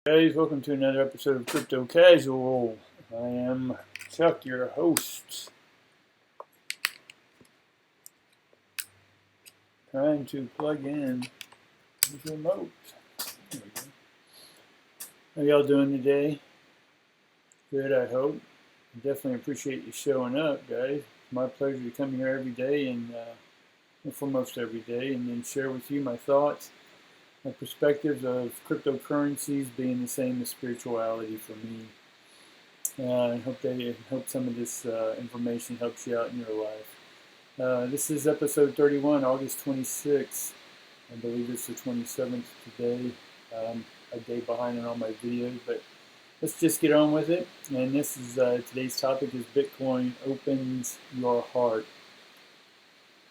Guys, welcome to another episode of Crypto Casual. I am Chuck, your host. Trying to plug in this remote. There we go. How y'all doing today? Good, I hope. Definitely appreciate you showing up, guys. It's my pleasure to come here every day and foremost every day, and then share with you my thoughts, my perspectives of cryptocurrencies being the same as spirituality for me. I hope some of this information helps you out in your life. This is episode 31, August 26th. I believe it's the 27th today. A day behind on all my videos, but let's just get on with it. And this is today's topic is Bitcoin opens your heart.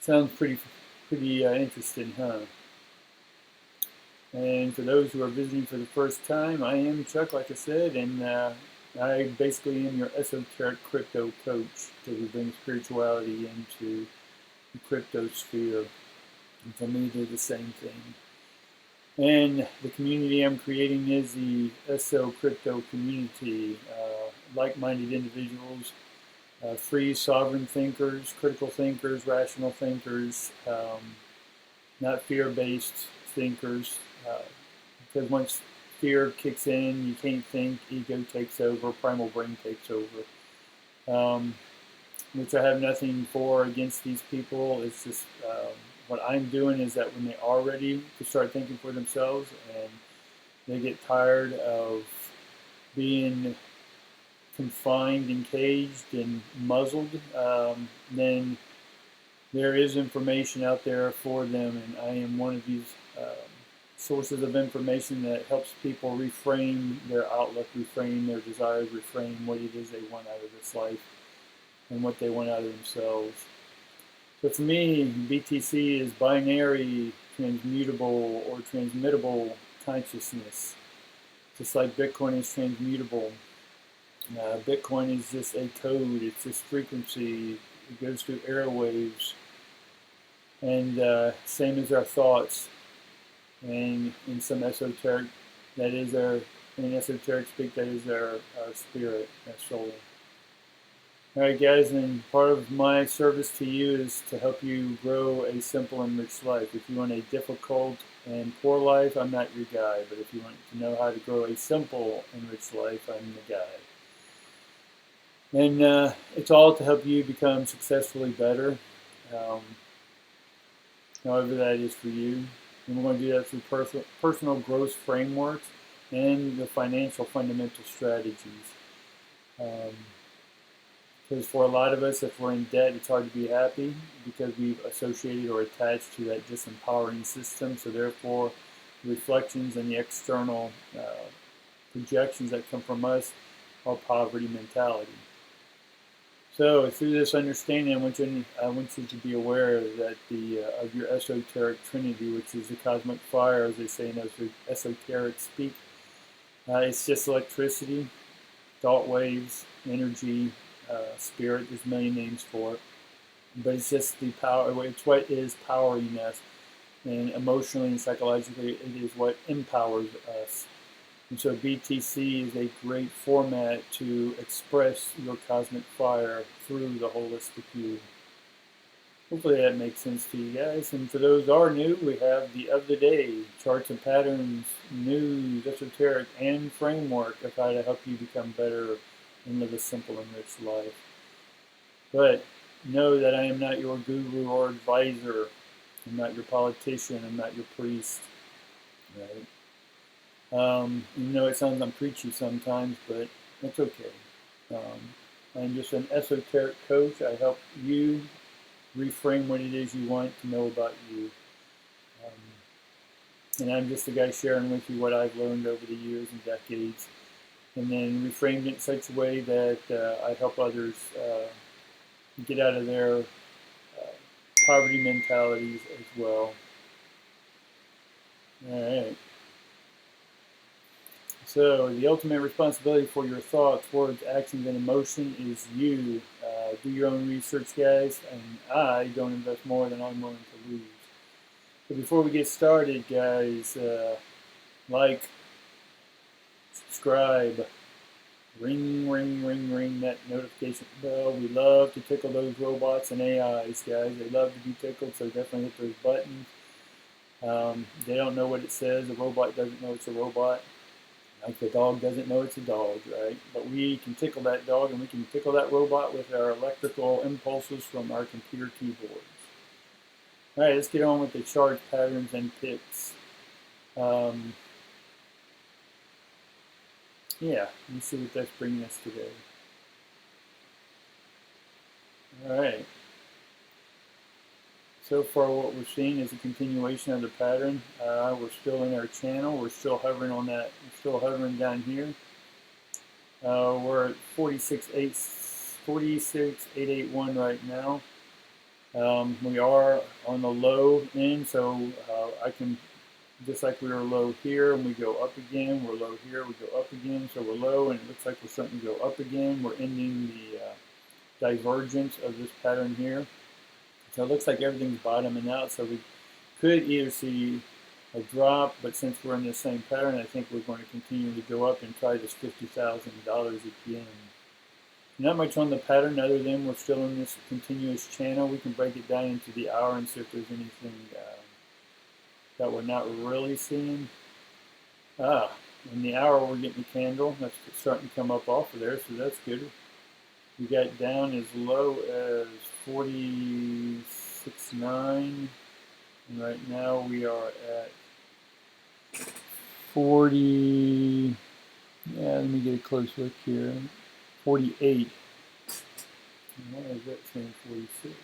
Sounds pretty interesting, huh? And for those who are visiting for the first time, I am Chuck, like I said, and I basically am your esoteric crypto coach because we bring spirituality into the crypto sphere. And for me, they're the same thing. And the community I'm creating is the ESO crypto community, like-minded individuals, free sovereign thinkers, critical thinkers, rational thinkers, not fear-based thinkers. Because once fear kicks in, you can't think, ego takes over, primal brain takes over. Which I have nothing for against these people. It's just what I'm doing is that when they are ready to start thinking for themselves and they get tired of being confined and caged and muzzled, then there is information out there for them, and I am one of these sources of information that helps people reframe their outlook, reframe their desires, reframe what it is they want out of this life and what they want out of themselves. So for me, BTC is binary, transmutable, or transmittable consciousness. Just like Bitcoin is transmutable. Bitcoin is just a code, it's just frequency, it goes through airwaves. And same as our thoughts. And in some esoteric, in esoteric speak, that is our spirit, our soul. Alright guys, and part of my service to you is to help you grow a simple and rich life. If you want a difficult and poor life, I'm not your guy. But if you want to know how to grow a simple and rich life, I'm the guy. And it's all to help you become successfully better, however that is for you. And we're going to do that through personal growth frameworks and the financial fundamental strategies. Because for a lot of us, if we're in debt, it's hard to be happy because we've associated or attached to that disempowering system. So therefore, the reflections and the external projections that come from us are poverty mentality. So through this understanding, I want you to be aware that of your esoteric trinity, which is the cosmic fire, as they say in esoteric speak. It's just electricity, thought waves, energy, spirit. There's a million names for it, but it's just the power. It's what is powering us, and emotionally and psychologically, it is what empowers us. And so BTC is a great format to express your cosmic fire through the holistic you. Hopefully that makes sense to you guys. And for those who are new, we have the of the day, charts and patterns, news, esoteric, and framework of how to help you become better and live a simple and rich life. But know that I am not your guru or advisor. I'm not your politician. I'm not your priest. Right? You know, it sounds like preachy sometimes, but it's okay. I'm just an esoteric coach. I help you reframe what it is you want to know about you. And I'm just a guy sharing with you what I've learned over the years and decades, and then reframed it in such a way that I help others get out of their poverty mentalities as well. All right. So the ultimate responsibility for your thoughts, words, actions, and emotion is you. Do your own research, guys, and I don't invest more than I'm willing to lose. So before we get started, guys, like, subscribe. Ring, ring, ring, ring that notification bell. We love to tickle those robots and AIs, guys. They love to be tickled, so definitely hit those buttons. They don't know what it says. The robot doesn't know it's a robot. Like the dog doesn't know it's a dog, right? But we can tickle that dog and we can tickle that robot with our electrical impulses from our computer keyboards. All right, let's get on with the charge patterns and picks. Yeah, let's see what that's bringing us today. All right. So far what we're seeing is a continuation of the pattern. We're still in our channel. We're still hovering on that. We're still hovering down here. We're at 46,881 right now. We are on the low end, so I can, just like we were low here and we go up again, we're low here, we go up again, so we're low and it looks like we're starting to go up again. We're ending the divergence of this pattern here. So it looks like everything's bottoming out, so we could either see a drop, but since we're in the same pattern, I think we're going to continue to go up and try this $50,000 again. Not much on the pattern other than we're still in this continuous channel. We can break it down into the hour and see if there's anything that we're not really seeing. In the hour we're getting a candle. That's starting to come up off of there, so that's good. We got down as low as 46.9, and right now we are at 40. Yeah, let me get a close look here. 48. Why is that saying 46?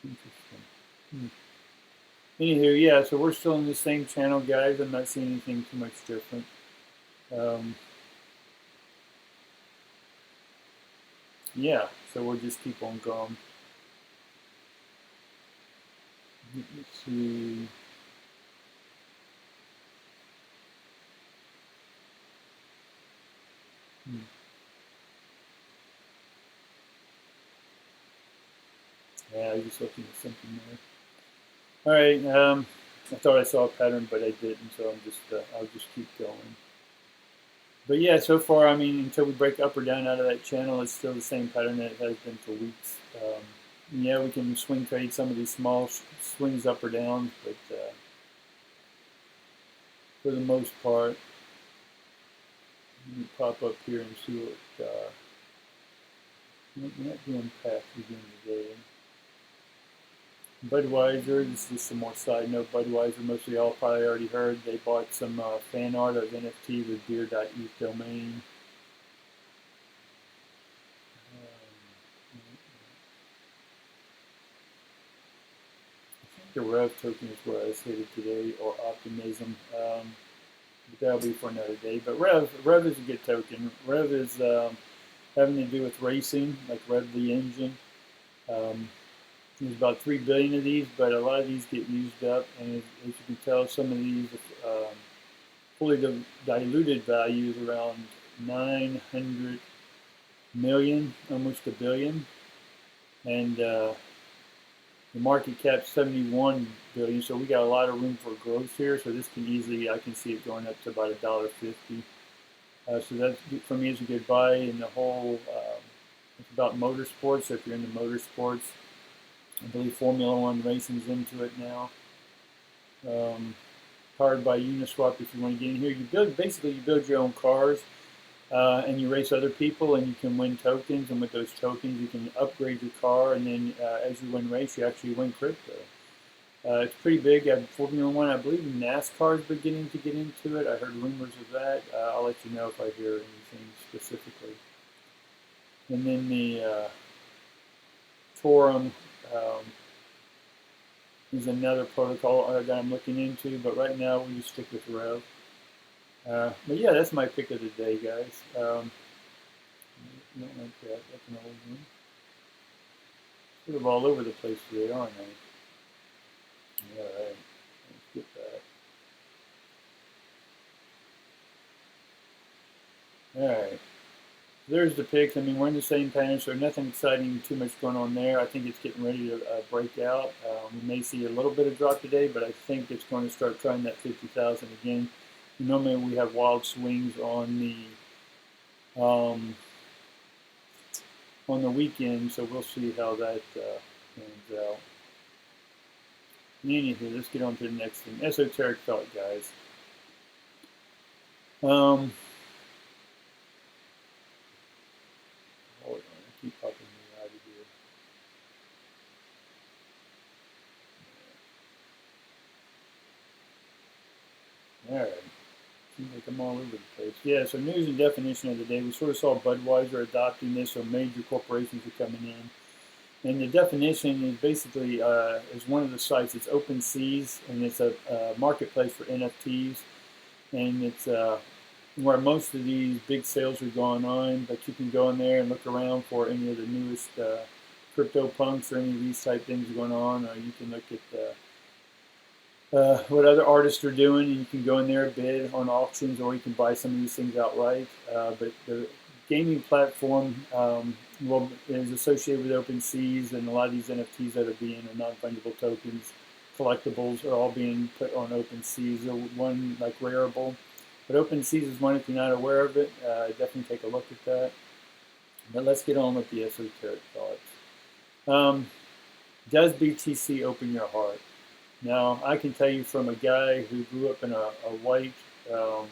Interesting. Anywho, yeah, so we're still in the same channel, guys. I'm not seeing anything too much different. Yeah, so we'll just keep on going. Let's see. Yeah, I was just looking at something there. All right, I thought I saw a pattern, but I didn't, so I'll just keep going. But yeah, so far, I mean, until we break up or down out of that channel, it's still the same pattern that it has been for weeks. Yeah, we can swing trade some of these small swings up or down, but for the most part, let me pop up here and see what we're not doing past again today. Budweiser, this is some more side note. Budweiser, most of y'all probably already heard, they bought some fan art of NFT with beer.eth domain. I think the Rev token is where I was headed today, or Optimism. But that'll be for another day. But Rev is a good token. Rev is having to do with racing, like Rev the engine. There's about 3 billion of these, but a lot of these get used up, and as you can tell, some of these fully diluted value is around 900 million, almost a billion, and the market cap 71 billion. So we got a lot of room for growth here. So this can easily, I can see it going up to about $1.50. So that for me is a good buy. In the whole, it's about motorsports. So if you're into motorsports, I believe Formula One racing's into it now. Powered by Uniswap. If you want to get in here, you build your own cars, and you race other people, and you can win tokens. And with those tokens, you can upgrade your car, and then as you win race, you actually win crypto. It's pretty big. Formula One, I believe NASCAR is beginning to get into it. I heard rumors of that. I'll let you know if I hear anything specifically. And then the Torum is another protocol that I'm looking into, but right now we just stick with Rev. But yeah, that's my pick of the day, guys. Don't like that. That's an old one. Sort of all over the place today, aren't I? All right, let's get that. All right. There's the picks. I mean, we're in the same pattern, so nothing exciting, too much going on there. I think it's getting ready to break out. We may see a little bit of drop today, but I think it's going to start trying that 50,000 again. Normally we have wild swings um, on the weekend, so we'll see how that ends out. Anywho, let's get on to the next thing. Esoteric thought, guys. Hold on, I keep popping me out of here. All right. Seems like I'm all over the place. Yeah, so news and definition of the day. We sort of saw Budweiser adopting this, so major corporations are coming in. And the definition is basically is one of the sites. It's OpenSeas, and it's a marketplace for NFTs. And it's where most of these big sales are going on. But you can go in there and look around for any of the newest crypto punks or any of these type things going on. Or you can look at what other artists are doing, and you can go in there, bid on auctions, or you can buy some of these things outright. But the gaming platform is associated with OpenSeas, and a lot of these NFTs that are being or non-fungible tokens, collectibles, are all being put on OpenSeas. One like Rarible, but OpenSeas is one. If you're not aware of it, definitely take a look at that. But let's get on with the esoteric thoughts. Does BTC open your heart? Now, I can tell you from a guy who grew up in a white, not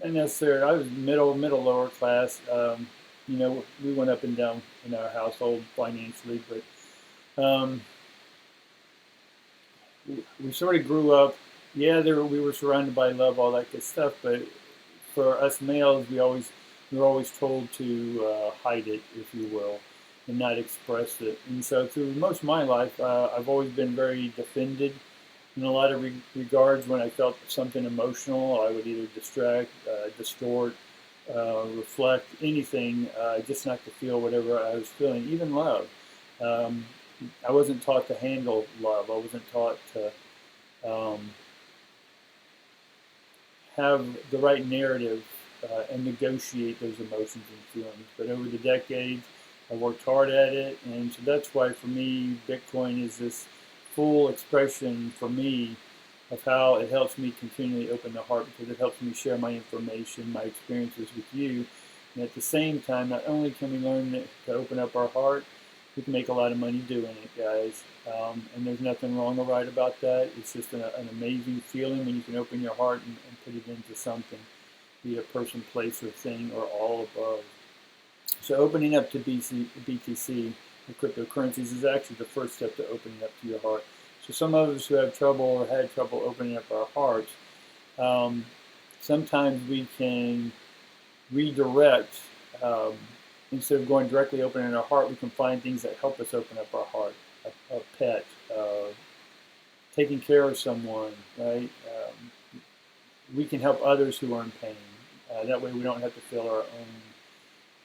necessarily, I was middle, lower class. We went up and down in our household financially, but we sort of grew up. Yeah, we were surrounded by love, all that good stuff, but for us males, we were always told to hide it, if you will, and not express it. And so through most of my life, I've always been very defended in a lot of regards. When I felt something emotional, I would either distract, distort, reflect, anything, just not to feel whatever I was feeling, even love. I wasn't taught to handle love. I wasn't taught to have the right narrative and negotiate those emotions and feelings. But over the decades, I worked hard at it, and so that's why for me, Bitcoin is this full expression for me of how it helps me continually open the heart, because it helps me share my information, my experiences with you. And at the same time, not only can we learn to open up our heart, we can make a lot of money doing it, guys. And there's nothing wrong or right about that. It's just an amazing feeling when you can open your heart and put it into something, be it a person, place, or thing, or all above. So opening up to BTC, the cryptocurrencies, is actually the first step to opening up to your heart. So some of us who have trouble or had trouble opening up our hearts, sometimes we can redirect. Instead of going directly opening our heart, we can find things that help us open up our heart. A pet, taking care of someone, right? We can help others who are in pain. That way we don't have to feel our own.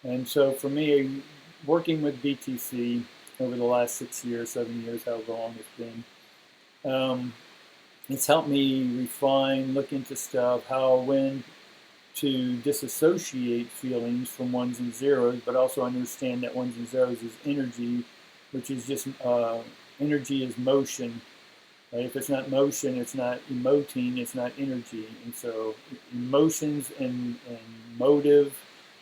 And so for me, working with BTC over the last 6 years, 7 years, however long it's been, it's helped me refine, look into stuff, when to disassociate feelings from ones and zeros, but also understand that ones and zeros is energy, which is just energy is motion. Right? If it's not motion, it's not emoting, it's not energy. And so emotions and motive,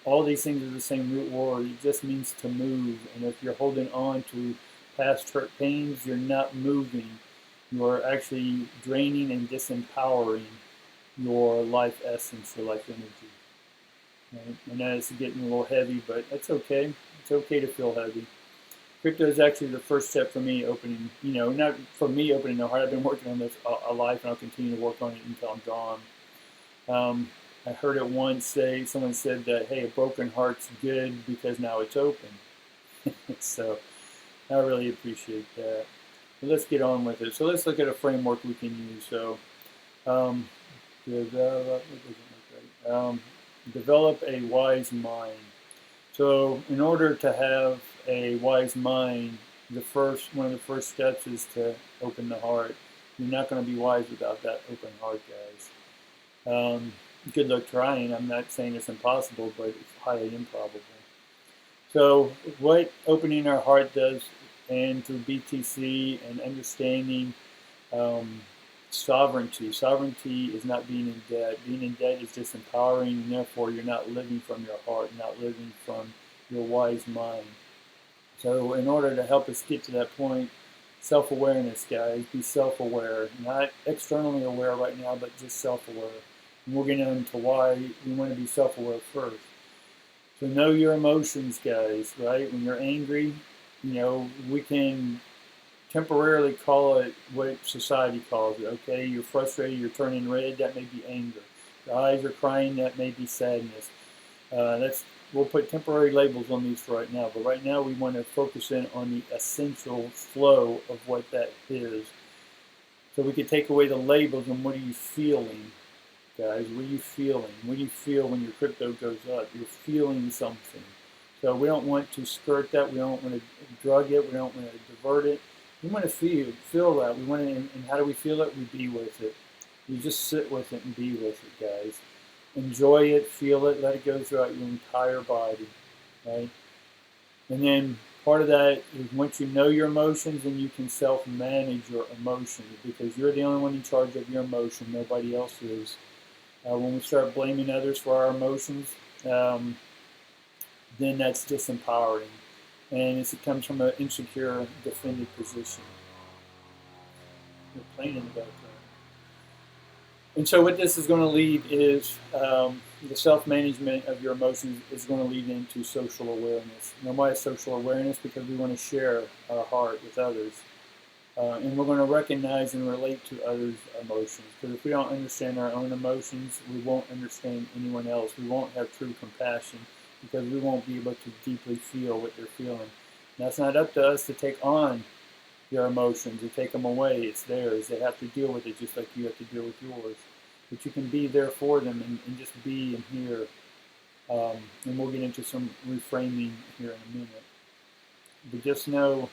all these things are the same root word. It just means to move. And if you're holding on to past hurt pains, you're not moving. You're actually draining and disempowering your life essence, your life energy. Right? And that's getting a little heavy, but that's okay. It's okay to feel heavy. Crypto is actually the first step for me opening, not for me opening the heart. I've been working on this a life, and I'll continue to work on it until I'm gone. I heard it once someone said that, hey, a broken heart's good because now it's open. So I really appreciate that. But let's get on with it. So let's look at a framework we can use. So develop a wise mind. So in order to have a wise mind, one of the first steps is to open the heart. You're not going to be wise without that open heart, guys. Good luck trying. I'm not saying it's impossible, but it's highly improbable. So what opening our heart does, and through BTC and understanding sovereignty. Sovereignty is not being in debt. Being in debt is disempowering, and therefore you're not living from your heart, not living from your wise mind. So in order to help us get to that point, self-awareness, guys, be self-aware, not externally aware right now, but just self-aware. And we'll get into why we want to be self-aware first. So know your emotions, guys, right? When you're angry, we can temporarily call it what society calls it, okay? You're frustrated, you're turning red, that may be anger. Your eyes are crying, that may be sadness. We'll put temporary labels on these for right now, but right now we want to focus in on the essential flow of what that is. So we could take away the labels and what are you feeling, guys? What are you feeling? What do you feel when your crypto goes up? You're feeling something. So we don't want to skirt that. We don't want to drug it. We don't want to divert it. We want to feel that. We want to, and how do we feel it? We be with it. You just sit with it and be with it, guys. Enjoy it, feel it, let it go throughout your entire body, right? And then part of that is once you know your emotions, then you can self-manage your emotions because you're the only one in charge of your emotion. Nobody else is. When we start blaming others for our emotions, then that's disempowering. And it comes from an insecure, defended position. You're playing in the background. And so what this is going to lead is the self-management of your emotions is going to lead into social awareness. You know why social awareness? Because we want to share our heart with others. And we're going to recognize and relate to others' emotions. Because if we don't understand our own emotions, we won't understand anyone else. We won't have true compassion because we won't be able to deeply feel what they're feeling. And that's not up to us to take on their emotions and take them away. It's theirs. They have to deal with it just like you have to deal with yours. But you can be there for them and just be and hear. And we'll get into some reframing here in a minute. But just know,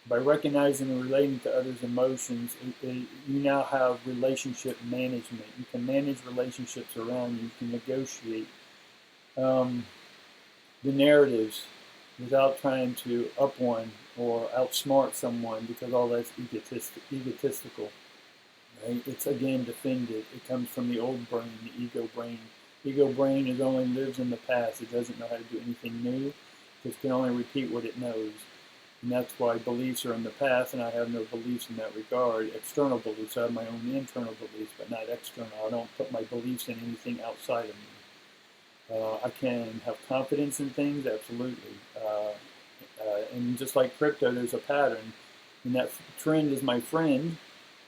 by recognizing and relating to others' emotions, you now have relationship management. You can manage relationships around you. You can negotiate the narratives without trying to up one or outsmart someone because all that's egotistical. Right? It's again defended. It comes from the old brain, the ego brain. Ego brain is only lives in the past. It doesn't know how to do anything new. It can only repeat what it knows. And that's why beliefs are in the past, and I have no beliefs in that regard. External beliefs. I have my own internal beliefs, but not external. I don't put my beliefs in anything outside of me. I can have confidence in things, absolutely. And just like crypto, there's a pattern. And that trend is my friend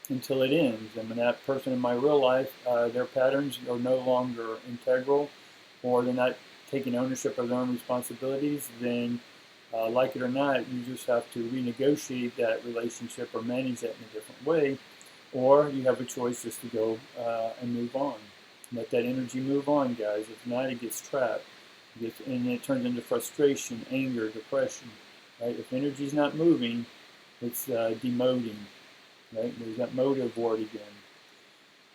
until it ends. And when that person in my real life, their patterns are no longer integral, or they're not taking ownership of their own responsibilities, then like it or not, you just have to renegotiate that relationship or manage that in a different way, or you have a choice just to go and move on. Let that energy move on, guys. If not, it gets trapped. And it turns into frustration, anger, depression. Right? If energy's not moving, it's demoting. Right? There's that motive word again.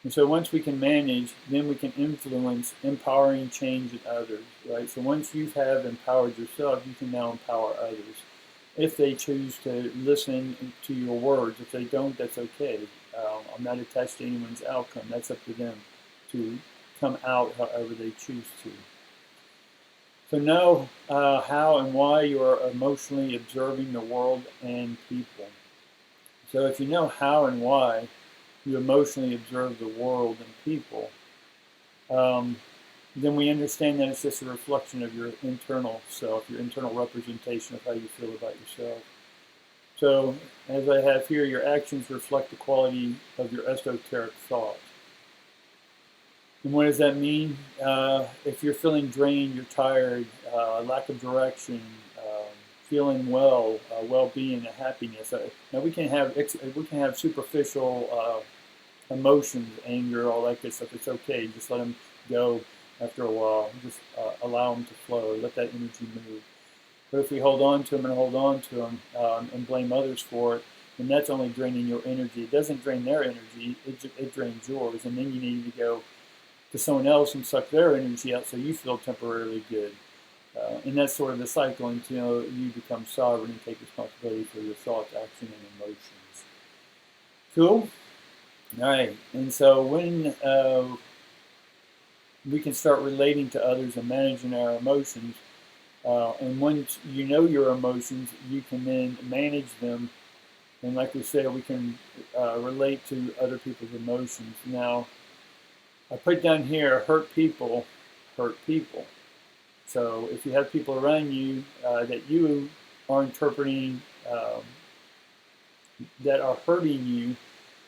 And so once we can manage, then we can influence empowering change in others. Right? So once you have empowered yourself, you can now empower others. If they choose to listen to your words. If they don't, that's okay. I'm not attached to anyone's outcome. That's up to them to come out however they choose to. So know how and why you are emotionally observing the world and people. So if you know how and why you emotionally observe the world and people, then we understand that it's just a reflection of your internal self, your internal representation of how you feel about yourself. So as I have here, your actions reflect the quality of your esoteric thought. And what does that mean? If you're feeling drained, you're tired, lack of direction, feeling well-being, and happiness. Now we can have superficial emotions, anger, all that good stuff. It's okay. Just let them go after a while. Just allow them to flow. Let that energy move. But if we hold on to them and blame others for it, then that's only draining your energy. It doesn't drain their energy. It drains yours. And then you need to go to someone else and suck their energy out so you feel temporarily good. And that's sort of the cycle until you become sovereign and take responsibility for your thoughts, action, and emotions. Cool? All right. And so when we can start relating to others and managing our emotions, and once you know your emotions, you can then manage them. And like we said, we can relate to other people's emotions. Now, I put down here, hurt people hurt people. So if you have people around you that you are interpreting that are hurting you,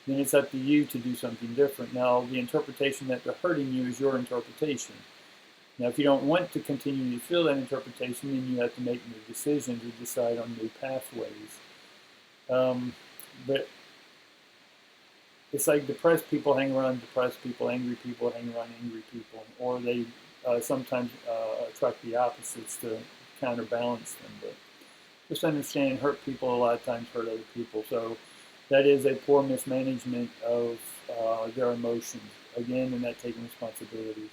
then it's up to you to do something different. Now, the interpretation that they're hurting you is your interpretation. Now, if you don't want to continue to feel that interpretation, then you have to make new decisions or decide on new pathways. But it's like depressed people hang around depressed people, angry people hang around angry people, or they sometimes attract the opposites to counterbalance them. But just understand, hurt people a lot of times hurt other people. So that is a poor mismanagement of their emotions. Again, and that taking responsibility.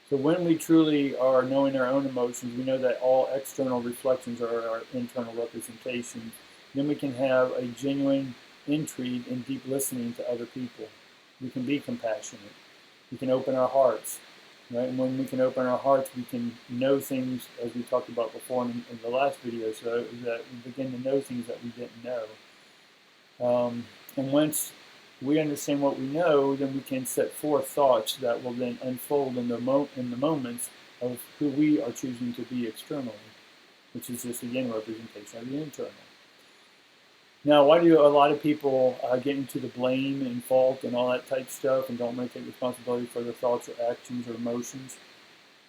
So when we truly are knowing our own emotions, we know that all external reflections are our internal representations. Then we can have a genuine intrigue and deep listening to other people. We can be compassionate. We can open our hearts. Right? And when we can open our hearts, we can know things, as we talked about before in the last video, so that we begin to know things that we didn't know. And once we understand what we know, then we can set forth thoughts that will then unfold in the moments of who we are choosing to be externally, which is just, again, representation of the internal. Now, why do a lot of people get into the blame and fault and all that type stuff and don't want to take responsibility for their thoughts or actions or emotions?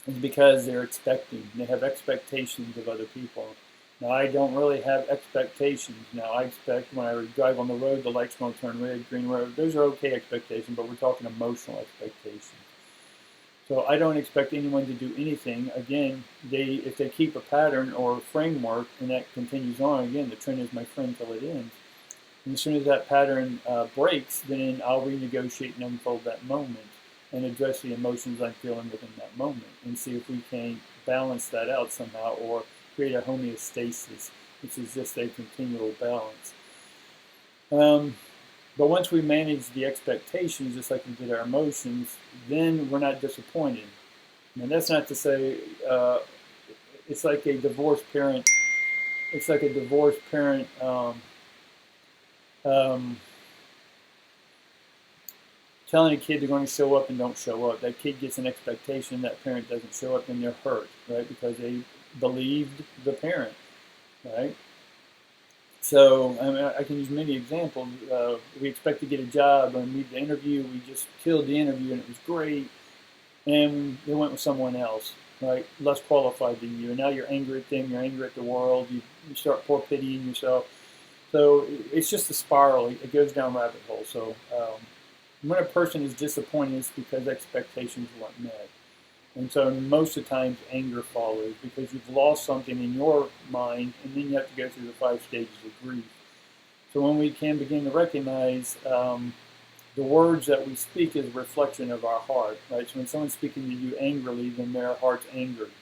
It's because they're expecting. They have expectations of other people. Now, I don't really have expectations. Now, I expect when I drive on the road, the lights won't turn red, green, red. Those are okay expectations, but we're talking emotional expectations. So I don't expect anyone to do anything. Again, if they keep a pattern or a framework and that continues on, again, the trend is my friend till it ends. And as soon as that pattern breaks, then I'll renegotiate and unfold that moment and address the emotions I'm feeling within that moment and see if we can balance that out somehow or create a homeostasis, which is just a continual balance. But once we manage the expectations, just like we did our emotions, then we're not disappointed. And that's not to say it's like a divorced parent. It's like a divorced parent telling a kid they're going to show up and don't show up. That kid gets an expectation, that parent doesn't show up, and they're hurt, right? Because they believed the parent, right? So I mean, I can use many examples. We expect to get a job and meet the interview. We just killed the interview and it was great. And they went with someone else, right? Less qualified than you. And now you're angry at them. You're angry at the world. You start poor pitying yourself. So it's just a spiral. It goes down rabbit hole. So when a person is disappointed, it's because expectations weren't met. And so most of the times anger follows because you've lost something in your mind and then you have to go through the 5 stages of grief. So when we can begin to recognize the words that we speak is a reflection of our heart, right? So when someone's speaking to you angrily, then their heart's angered.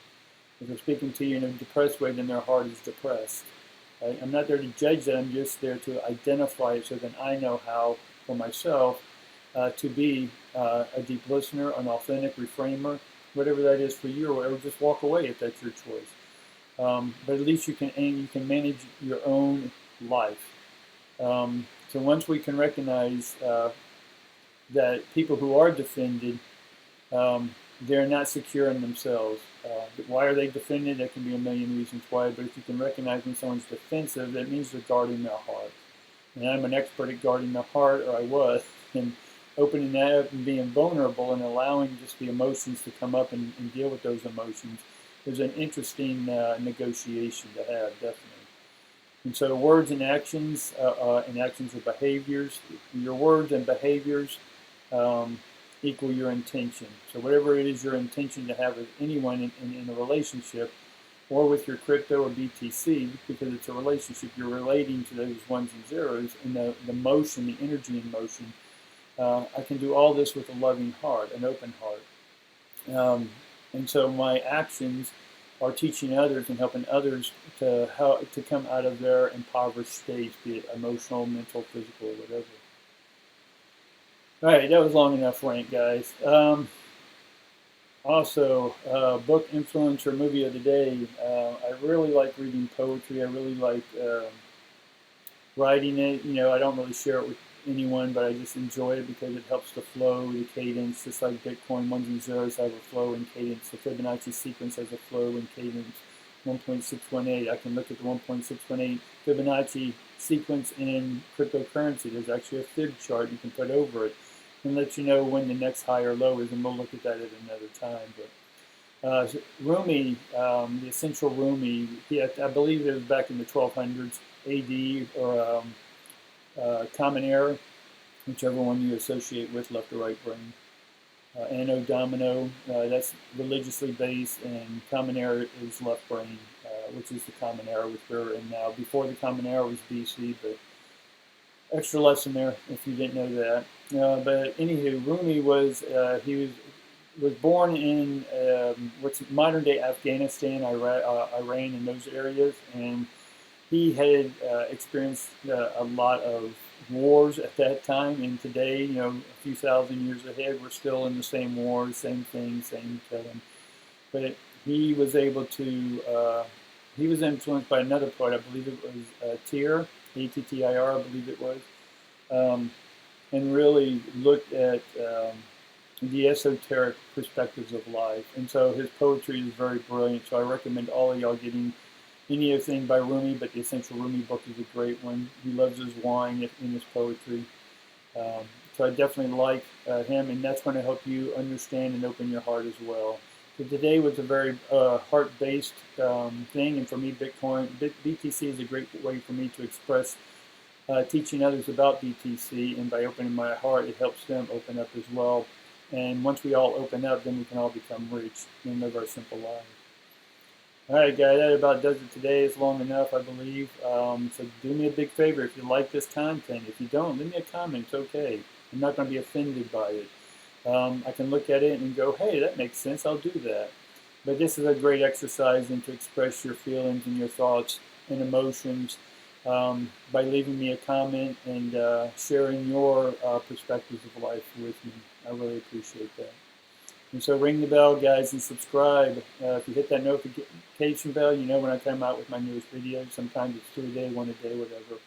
If they're speaking to you in a depressed way, then their heart is depressed. Right? I'm not there to judge that. I'm just there to identify it so that I know how, for myself, to be a deep listener, an authentic reframer, whatever that is for you, or just walk away if that's your choice. But at least you can manage your own life. So once we can recognize that people who are defended, they're not secure in themselves. Why are they defended? There can be a million reasons why, but if you can recognize when someone's defensive, that means they're guarding their heart. And I'm an expert at guarding the heart, or I was, and opening that up and being vulnerable and allowing just the emotions to come up and deal with those emotions is an interesting negotiation to have, definitely. And so words and actions are behaviors. Your words and behaviors equal your intention. So whatever it is your intention to have with anyone in a relationship, or with your crypto or BTC, because it's a relationship, you're relating to those ones and zeros, and the motion, the energy in motion. I can do all this with a loving heart, an open heart. And so my actions are teaching others and helping others to come out of their impoverished states, be it emotional, mental, physical, or whatever. All right, that was long enough rant, guys. Also, book influencer movie of the day. I really like reading poetry. I really like writing it. You know, I don't really share it with anyone, but I just enjoy it because it helps the flow, the cadence, just like Bitcoin. Ones and zeros have a flow and cadence. The Fibonacci sequence has a flow and cadence. 1.618. I can look at the 1.618 Fibonacci sequence in cryptocurrency. There's actually a fib chart you can put over it and let you know when the next high or low is, and we'll look at that at another time. But Rumi, the essential Rumi, I believe it was back in the 1200s AD, or Common Era, whichever one you associate with, left or right brain. Anno Domino, that's religiously based, and Common Era is left brain, which is the Common Era which we're in now. Before the Common Era was BC, but extra lesson there if you didn't know that. But anywho, Rumi was born in what's modern day Afghanistan, Iran, in those areas, and he had experienced a lot of wars at that time, and today, you know, a few thousand years ahead, we're still in the same wars, same thing, same thing. But he was able to, he was influenced by another poet, I believe it was Tyr, Attir, I believe it was, and really looked at the esoteric perspectives of life. And so his poetry is very brilliant, so I recommend all of y'all getting anything by Rumi, but the Essential Rumi book is a great one. He loves his wine in his poetry. So I definitely like him, and that's going to help you understand and open your heart as well. So today was a very heart-based thing, and for me, BTC is a great way for me to express teaching others about BTC, and by opening my heart, it helps them open up as well. And once we all open up, then we can all become rich and live our simple lives. All right, guys, that about does it today. It's long enough, I believe. So do me a big favor if you like this content. If you don't, leave me a comment. It's okay. I'm not going to be offended by it. I can look at it and go, hey, that makes sense. I'll do that. But this is a great exercise in to express your feelings and your thoughts and emotions by leaving me a comment and sharing your perspectives of life with me. I really appreciate that. And so ring the bell, guys, and subscribe. If you hit that notification bell, you know when I come out with my newest videos. Sometimes it's 2 a day, 1 a day, whatever.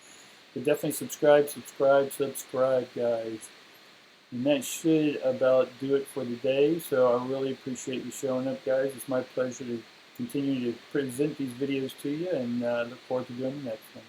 But definitely subscribe, guys. And that should about do it for the day. So I really appreciate you showing up, guys. It's my pleasure to continue to present these videos to you, and look forward to doing the next one.